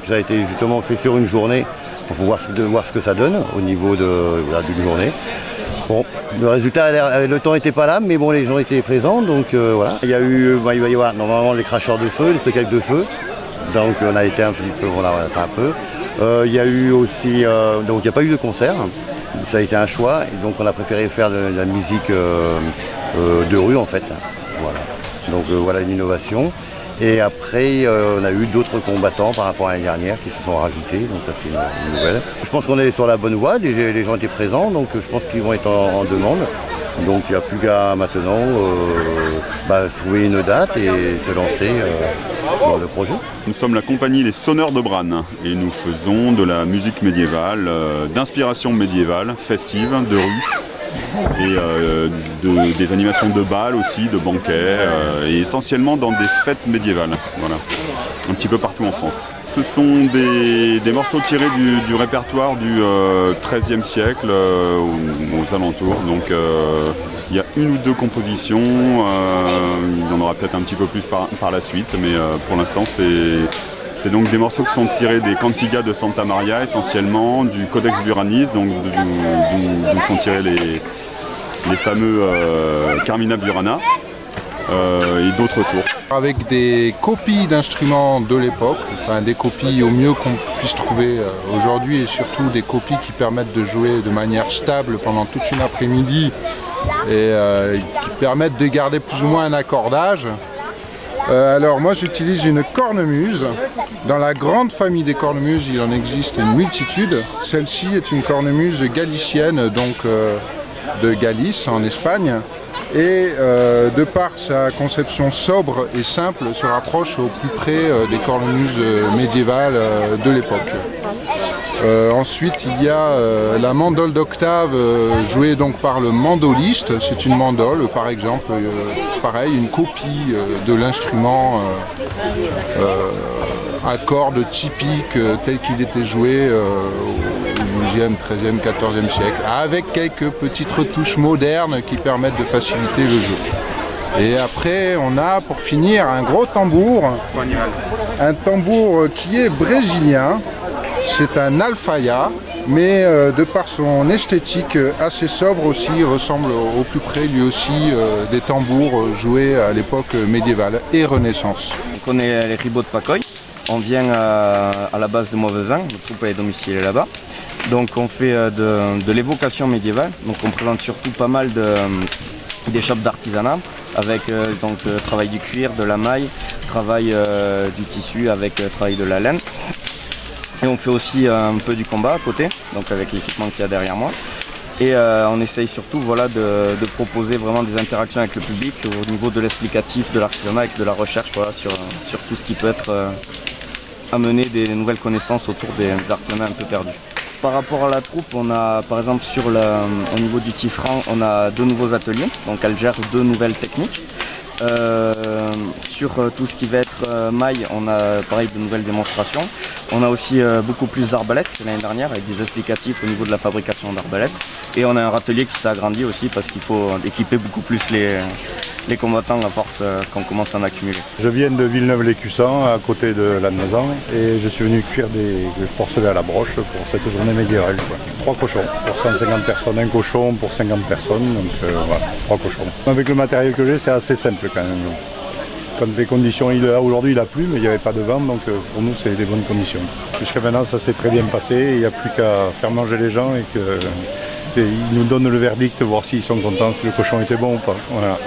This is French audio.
ça a été justement fait sur une journée pour pouvoir voir ce que ça donne au niveau d'une journée. Bon, le résultat, le temps n'était pas là, mais bon, les gens étaient présents, donc voilà. Il va y avoir normalement les cracheurs de feu, les spectacles de feu, donc on a été un petit peu, voilà, un peu. Il y a eu aussi, donc il n'y a pas eu de concert, ça a été un choix, et donc on a préféré faire de la musique de rue en fait. Voilà. Donc voilà une innovation. Et après, on a eu d'autres combattants par rapport à l'année dernière qui se sont rajoutés, donc ça c'est une nouvelle. Je pense qu'on est sur la bonne voie, les gens étaient présents, donc je pense qu'ils vont être en demande. Donc il n'y a plus qu'à maintenant trouver une date et se lancer dans le projet. Nous sommes la compagnie Les Sonneurs de Branne et nous faisons de la musique médiévale, d'inspiration médiévale, festive, de rue. Et des animations de bal aussi, de banquets, et essentiellement dans des fêtes médiévales, voilà, un petit peu partout en France. Ce sont des morceaux tirés du répertoire du XIIIe siècle aux alentours, donc il y a une ou deux compositions, il y en aura peut-être un petit peu plus par la suite, mais pour l'instant c'est donc des morceaux qui sont tirés des cantigas de Santa Maria essentiellement, du Codex Buranis, donc d'où sont tirés les fameux Carmina Burana et d'autres sources. Avec des copies d'instruments de l'époque, enfin des copies au mieux qu'on puisse trouver aujourd'hui et surtout des copies qui permettent de jouer de manière stable pendant toute une après-midi et qui permettent de garder plus ou moins un accordage. Alors moi j'utilise une cornemuse. Dans la grande famille des cornemuses, il en existe une multitude. Celle-ci est une cornemuse galicienne, donc de Galice en Espagne. Et de par sa conception sobre et simple, se rapproche au plus près des cornemuses médiévales de l'époque. Ensuite, il y a la mandole d'octave jouée donc par le mandoliste. C'est une mandole, par exemple, pareil, une copie de l'instrument à cordes typiques tel qu'il était joué au XIIe, XIIIe, XIVe siècle, avec quelques petites retouches modernes qui permettent de faciliter le jeu. Et après, on a pour finir un gros tambour, un tambour qui est brésilien. C'est un alfaïa, mais de par son esthétique assez sobre aussi, il ressemble au plus près lui aussi des tambours joués à l'époque médiévale et Renaissance. On connaît les ribots de Pacoy, on vient à la base de Mauvesin, notre troupe est domiciliée là-bas. Donc on fait de l'évocation médiévale, donc on présente surtout pas mal d'échoppes d'artisanat avec travail du cuir, de la maille, travail du tissu avec travail de la laine. Et on fait aussi un peu du combat à côté, donc avec l'équipement qu'il y a derrière moi. Et on essaye surtout de proposer vraiment des interactions avec le public au niveau de l'explicatif, de l'artisanat et de la recherche sur tout ce qui peut être amener des nouvelles connaissances autour des artisanats un peu perdus. Par rapport à la troupe, on a par exemple au niveau du tisserand, on a 2 nouveaux ateliers, donc elle gère 2 nouvelles techniques. Sur tout ce qui va être maille, on a pareil de nouvelles démonstrations. On a aussi beaucoup plus d'arbalètes que l'année dernière avec des explicatifs au niveau de la fabrication d'arbalètes. Et on a un râtelier qui s'est agrandi aussi parce qu'il faut équiper beaucoup plus les combattants à force qu'on commence à en accumuler. Je viens de Villeneuve-les-Cussans, à côté de Lannemezan, et je suis venu cuire des porcelets à la broche pour cette journée médiévale. 3 cochons pour 150 personnes, un cochon pour 50 personnes, donc voilà, 3 cochons. Avec le matériel que j'ai, c'est assez simple quand même. Quand les conditions, aujourd'hui il a plu, mais il n'y avait pas de vent, donc pour nous c'est des bonnes conditions. Jusqu'à maintenant ça s'est très bien passé, il n'y a plus qu'à faire manger les gens et qu'ils nous donnent le verdict, voir s'ils sont contents, si le cochon était bon ou pas. Voilà.